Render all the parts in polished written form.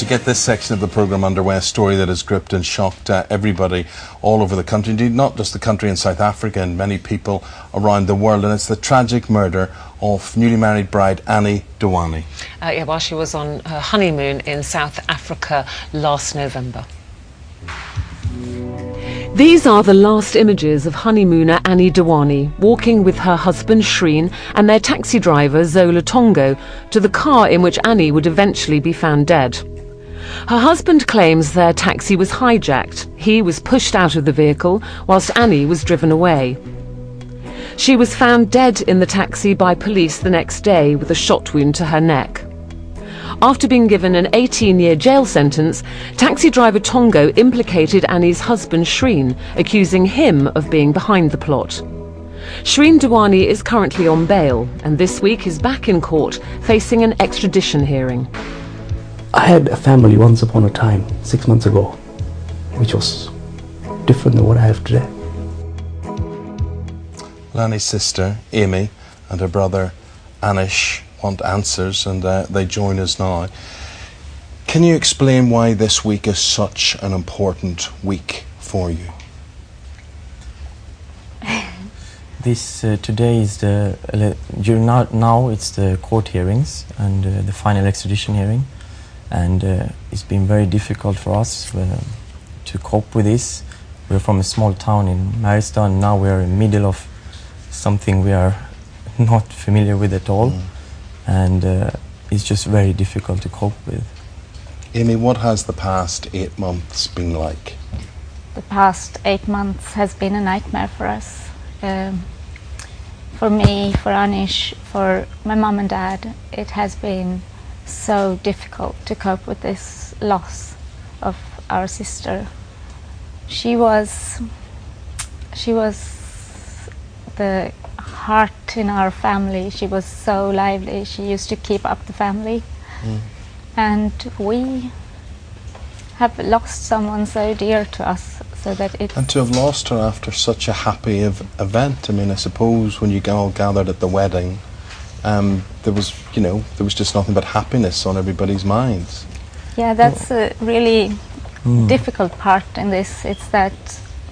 to get this section of the programme underway, a story that has gripped and shocked everybody all over the country, indeed not just the country in South Africa, and many people around the world, and it's the tragic murder of newly married bride Annie Dewani. Yeah, while she was on her honeymoon in South Africa last November. These are the last images of honeymooner Annie Dewani walking with her husband Shreen and their taxi driver Zola Tongo to the car in which Annie would eventually be found dead. Her husband claims their taxi was hijacked. He was pushed out of the vehicle whilst Annie was driven away. She was found dead in the taxi by police the next day with a shot wound to her neck. After being given an 18-year jail sentence, taxi driver Tongo implicated Annie's husband Shreen, accusing him of being behind the plot. Shreen Dewani is currently on bail and this week is back in court facing an extradition hearing. I had a family once upon a time, 6 months ago, which was different than what I have today. Annie's sister, Amy, and her brother, Anish, want answers, and they join us now. Can you explain why this week is such an important week for you? Today is now it's the court hearings and the final extradition hearing, and it's been very difficult for us to cope with this. We're from a small town in Mariestad, and now we're in the middle of something we are not familiar with at all. And it's just very difficult to cope with. Amy, what has the past 8 months been like? The past 8 months has been a nightmare for us. For me, for Anish, for my mum and dad, it has been so difficult to cope with this loss of our sister. She was the heart in our family. She was so lively. She used to keep up the family. And we have lost someone so dear to us, so that it's... And to have lost her after such a happy event. I mean, I suppose when you all gathered at the wedding, there was just nothing but happiness on everybody's minds. Yeah, that's a really difficult part in this. It's that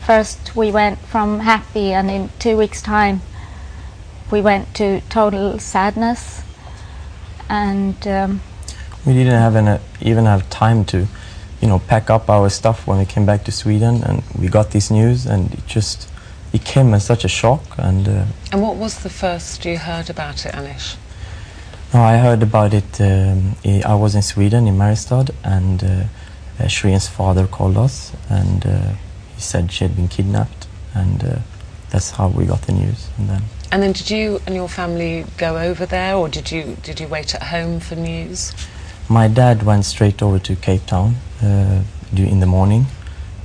first we went from happy, and in 2 weeks' time we went to total sadness, and we didn't even have time to, pack up our stuff when we came back to Sweden, and we got this news, and it came as such a shock. And what was the first you heard about it, Anish? No, I heard about it. I was in Sweden, in Mariestad, and Shreen's father called us, and he said she had been kidnapped, and that's how we got the news. And then did you and your family go over there, or did you wait at home for news? My dad went straight over to Cape Town in the morning,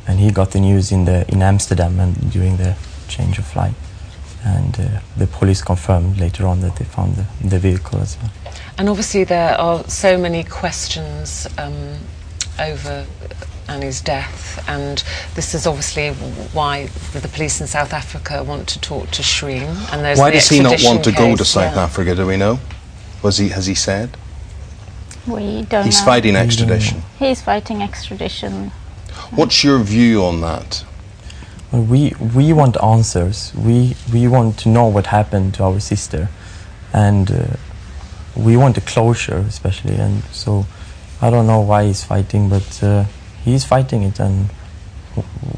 and he got the news in Amsterdam and during the change of flight. And the police confirmed later on that they found the vehicle as well. And obviously there are so many questions over Annie's death, and this is obviously why the police in South Africa want to talk to Shreen. And there's why does he not want to go to case, South Africa, do we know? Has he said? We don't He's know. fighting extradition. He's fighting extradition. What's your view on that? Well, we want answers. We want to know what happened to our sister, and we want a closure, especially. And so I don't know why he's fighting, but he's fighting it, and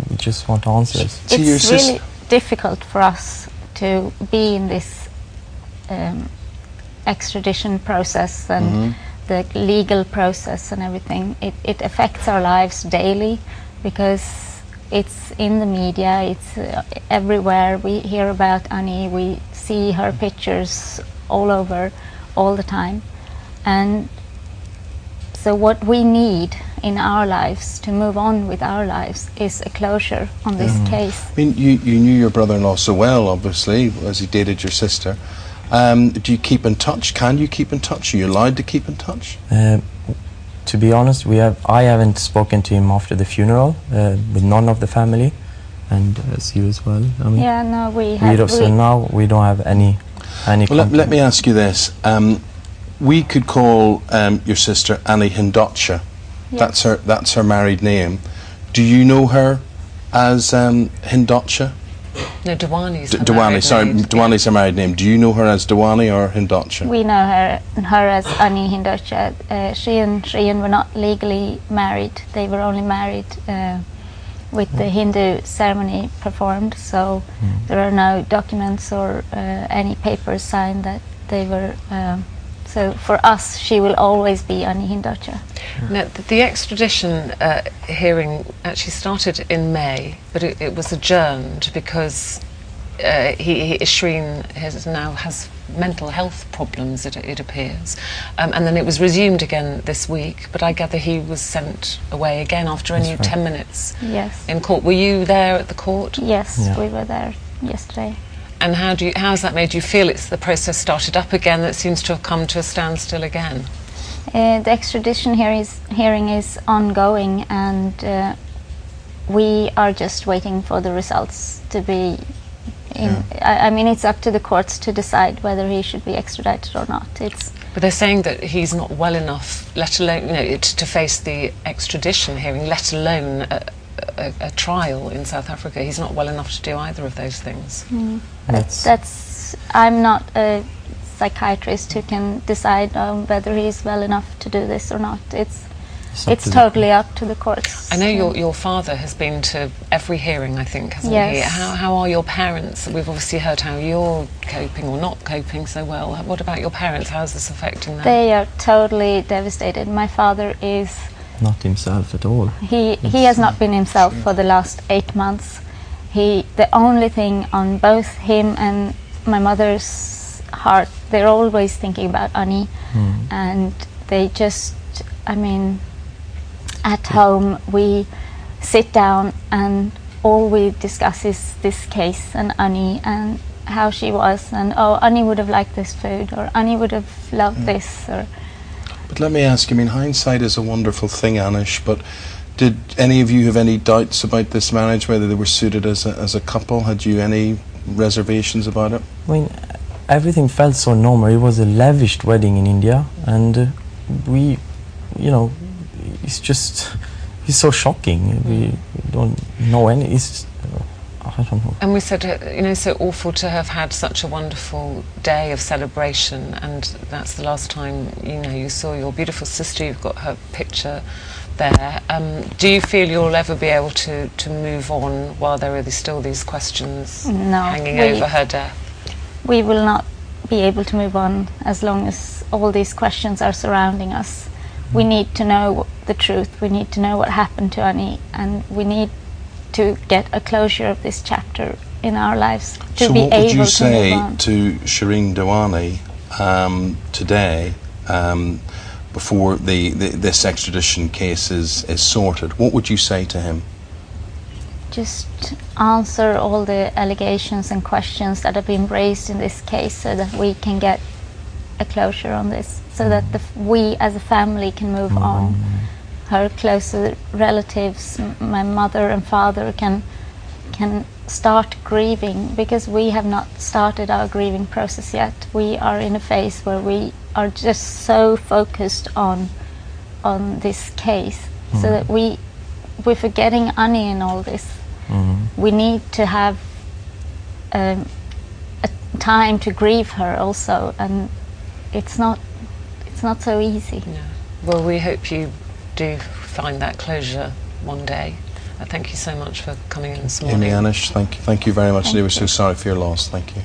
we just want answers. It's really difficult for us to be in this extradition process and the legal process and everything. It affects our lives daily, because it's in the media, it's everywhere. We hear about Annie, we see her pictures all over, all the time. And so what we need in our lives to move on with our lives is a closure on this case. I mean, you knew your brother-in-law so well, obviously, as he dated your sister. Do you keep in touch? Can you keep in touch? Are you allowed to keep in touch? To be honest, I haven't spoken to him after the funeral with none of the family, and as you as well. I mean, yeah, no, we have. So now we don't have any. Well, let me ask you this: we could call your sister Dewani Hindocha, Yes. That's her married name. Do you know her as Hindocha? No, Dewani's her Dewani, married sorry, name. Dewani's her married name. Do you know her as Dewani or Hindocha? We know her as Dewani Hindocha. She and Shreen were not legally married. They were only married with the Hindu ceremony performed, so there are no documents or any papers signed that they were. So for us, she will always be Dewani Hindocha. Now, the extradition hearing actually started in May, but it was adjourned because Shreen has mental health problems, it appears. And then it was resumed again this week, but I gather he was sent away again after only 10 minutes Yes. in court. Were you there at the court? Yes, Yeah. we were there yesterday. And how has that made you feel? It's the process started up again that seems to have come to a standstill again. The extradition hearing is ongoing, and we are just waiting for the results to be in. I mean, it's up to the courts to decide whether he should be extradited or not. But they're saying that he's not well enough, let alone to face the extradition hearing, let alone a trial in South Africa. He's not well enough to do either of those things. I'm not a psychiatrist who can decide whether he's well enough to do this or not. It's totally up to the courts. I know your father has been to every hearing, I think, hasn't Yes. he? How are your parents? We've obviously heard how you're coping or not coping so well. What about your parents? How is this affecting them? They are totally devastated. My father is Not himself at all. he has not been himself for the last 8 months. The only thing on both him and my mother's heart, they're always thinking about Annie, and they just, I mean, at home we sit down and all we discuss is this case and Annie and how she was, and Annie would have liked this food, or Annie would have loved this, or. But let me ask you, I mean, hindsight is a wonderful thing, Anish, but did any of you have any doubts about this marriage, whether they were suited as a couple? Had you any reservations about it? I mean, everything felt so normal. It was a lavish wedding in India, and it's so shocking. We don't know any. I don't know. And we said, so awful to have had such a wonderful day of celebration, and that's the last time, you saw your beautiful sister. You've got her picture there. Do you feel you'll ever be able to move on while there are still these questions hanging over her death? We will not be able to move on as long as all these questions are surrounding us. We need to know the truth. We need to know what happened to Annie, and we need to get a closure of this chapter in our lives to be able to move on. So what would you say to Shreen Dewani today, before this extradition case is sorted? What would you say to him? Just answer all the allegations and questions that have been raised in this case, so that we can get a closure on this, so that we as a family can move on. Her closer relatives, my mother and father, can start grieving, because we have not started our grieving process yet. We are in a phase where we are just so focused on this case, so that we're forgetting Annie in all this. We need to have a time to grieve her also, and it's not so easy. Yeah. Well, we hope you do find that closure one day. Thank you so much for coming in this morning. Amy, Anish, thank you very much. We're so sorry for your loss. Thank you.